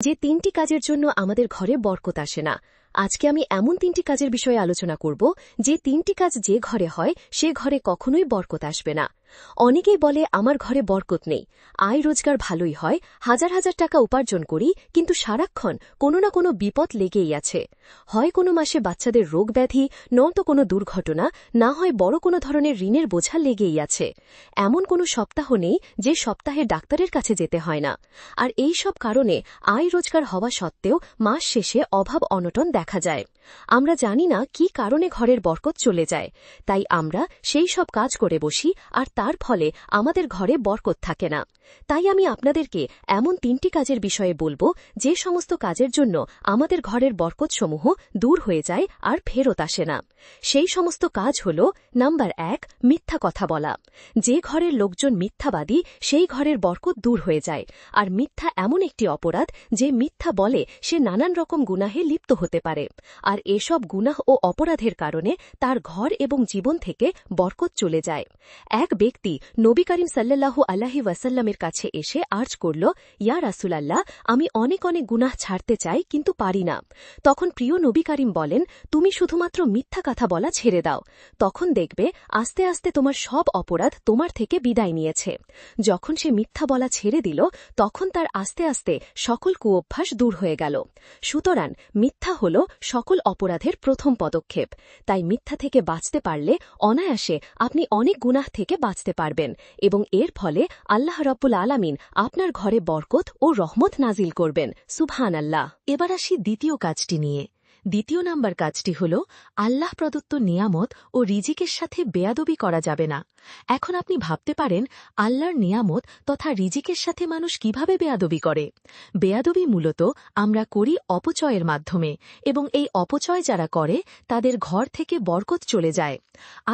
যে ৩টি কাজের জন্য আমাদের ঘরে বরকত আসে না। আজকে আমি এমন ৩টি কাজের বিষয়ে আলোচনা করব যে ৩টি কাজ যে ঘরে হয় সে ঘরে কখনোই বরকত আসবে না। অনেকেই বলে আমার ঘরে বরকত নেই, আয় রোজগার ভালোই হয়, হাজার হাজার টাকা উপার্জন করি, কিন্তু সারাক্ষণ কোনো না কোনো বিপদ লেগেই আছে। হয় কোনো মাসে বাচ্চাদের রোগ ব্যাধি, নয়তো কোনো দুর্ঘটনা, না হয় বড় কোনো ধরনের ঋণের বোঝা লেগেই আছে। এমন কোনো সপ্তাহ নেই যে সপ্তাহে ডাক্তারের কাছে যেতে হয় না। আর এই সব কারণে আয় রোজগার হওয়া সত্ত্বেও মাস শেষে অভাব অনটন দেখা যায়। আমরা জানি না কি কারণে ঘরের বরকত চলে যায়, তাই আমরা সেই সব কাজ করে বসি, আর তার ফলে আমাদের ঘরে বরকত থাকে না। তাই আমি আপনাদেরকে এমন ৩টি কাজের বিষয়ে বলবো যে সমস্ত কাজের জন্য আমাদের ঘরের বরকতসমূহ দূর হয়ে যায় আর ফেরত আসে না। সেই সমস্ত কাজ হল: নাম্বার ১, মিথ্যা কথা বলা। যে ঘরের লোকজন মিথ্যাবাদী সেই ঘরের বরকত দূর হয়ে যায়। আর মিথ্যা এমন একটি অপরাধ যে মিথ্যা বলে সে নানান রকম গুনাহে লিপ্ত হতে পারে, আর এসব গুনাহ ও অপরাধের কারণে তার ঘর এবং জীবন থেকে বরকত চলে যায়। এক ব্যক্তি নবী করিম সাল্লাল্লাহু আলাইহি ওয়াসাল্লামের কাছে এসে আর্জ করল, ইয়া রাসূলাল্লাহ, আমি অনেক অনেক গুনাহ ছাড়তে চাই কিন্তু পারি না। তখন প্রিয় নবী করিম বলেন, তুমি শুধুমাত্র মিথ্যা কথা বলা ছেড়ে দাও, তখন দেখবে আস্তে আস্তে তোমার সব অপরাধ তোমার থেকে বিদায় নিয়েছে। যখন সে মিথ্যা বলা ছেড়ে দিল তখন তার আস্তে আস্তে সকল কুঅভ্যাস দূর হয়ে গেল। সুতরাং মিথ্যা হল সকল অপরাধের প্রথম পদক্ষেপ। তাই মিথ্যা থেকে বাঁচতে পারলে অনায়াসে আপনি অনেক গুনাহ থেকে বাঁচতে পারবেন, এবং এর ফলে আল্লাহ রাব্বুল আলামিন আপনার ঘরে বরকত ও রহমত নাজিল করবেন। সুবহানাল্লাহ। এবার আসি দ্বিতীয় কাজটি নিয়ে। দ্বিতীয় নাম্বার কাজটি হল আল্লাহ প্রদত্ত নিয়ামত ও রিজিকের সাথে বেয়াদবি করা যাবে না। এখন আপনি ভাবতে পারেন, আল্লাহর নিয়ামত তথা রিজিকের সাথে মানুষ কিভাবে বেয়াদবি করে? বেয়াদবি মূলত আমরা করি অপচয়ের মাধ্যমে, এবং এই অপচয় যারা করে তাদের ঘর থেকে বরকত চলে যায়।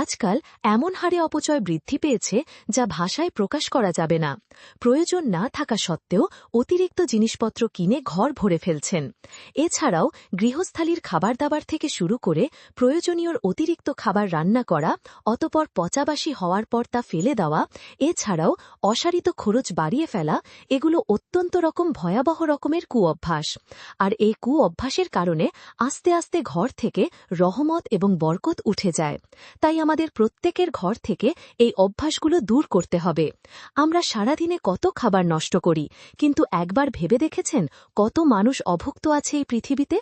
আজকাল এমন হারে অপচয় বৃদ্ধি পেয়েছে যা ভাষায় প্রকাশ করা যাবে না। প্রয়োজন না থাকা সত্ত্বেও অতিরিক্ত জিনিসপত্র কিনে ঘর ভরে ফেলছেন। এছাড়াও গৃহস্থালির খাবার দাবার থেকে শুরু করে প্রয়োজনীয় অতিরিক্ত খাবার রান্না করা, অতপর পচাবাসি হওয়ার পর তা ফেলে দেওয়া, এছাড়াও অসারিত খরচ বাড়িয়ে ফেলা, এগুলো অত্যন্ত ভয়াবহ রকমের কুঅভ্যাস। আর এই কুঅভ্যাসের কারণে আস্তে আস্তে ঘর থেকে রহমত এবং বরকত উঠে যায়। তাই আমাদের প্রত্যেকের ঘর থেকে এই অভ্যাসগুলো দূর করতে হবে। আমরা সারাদিনে কত খাবার নষ্ট করি, কিন্তু একবার ভেবে দেখেছেন কত মানুষ অভুক্ত আছে এই পৃথিবীতে?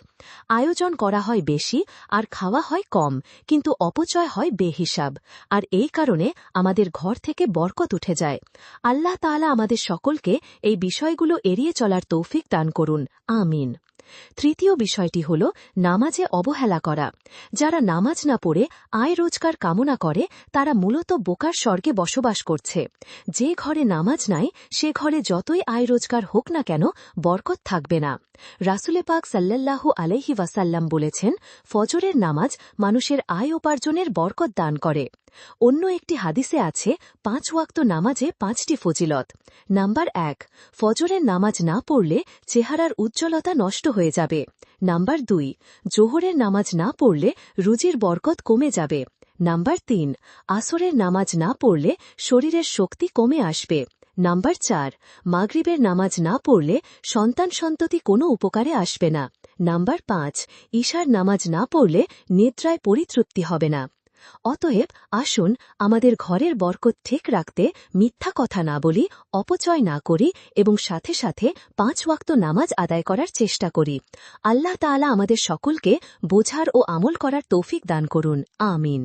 আয়োজন করা হয় বেশি আর খাওয়া হয় কম, কিন্তু অপচয় হয় বেহিসাব। আর এই কারণে আমাদের ঘর থেকে বরকত উঠে যায়। আল্লাহ তাআলা আমাদের সকলকে এই বিষয়গুলো এড়িয়ে চলার তৌফিক দান করুন, আমিন। তৃতীয় বিষয়টি হল নামাজে অবহেলা করা। যারা নামাজ না পড়ে আয় রোজগার কামনা করে তারা মূলত বোকার স্বর্গে বসবাস করছে। যে ঘরে নামাজ নাই সে ঘরে যতই আয় রোজগার হোক না কেন বরকত থাকবে না। রাসূলে পাক সাল্লাল্লাহু আলাইহি ওয়াসাল্লাম বলেছেন, ফজরের নামাজ মানুষের আয় উপার্জনের বরকত দান করে। অন্য একটি হাদিসে আছে 5 ওয়াক্ত নামাজে 5টি ফজিলত। নাম্বার 1, ফজরের নামাজ না পড়লে চেহারার উজ্জ্বলতা নষ্ট হয়ে যাবে। নাম্বার 2, জোহরের নামাজ না পড়লে রুজির বরকত কমে যাবে। নাম্বার 3, আসরের নামাজ না পড়লে শরীরের শক্তি কমে আসবে। নাম্বার 4, মাগরিবের নামাজ না পড়লে সন্তান সন্ততি কোনো উপকারে আসবে না। নাম্বার 5, ঈশার নামাজ না পড়লে নিদ্রায় পরিতৃপ্তি হবে না। অতএব আসুন আমাদের ঘরের বরকত ঠিক রাখতে মিথ্যা কথা না বলি, অপচয় না করি, এবং সাথে সাথে 5 ওয়াক্ত নামাজ আদায় করার চেষ্টা করি। আল্লাহ তাআলা আমাদের সকলকে বোঝার ও আমল করার তৌফিক দান করুন, আমিন।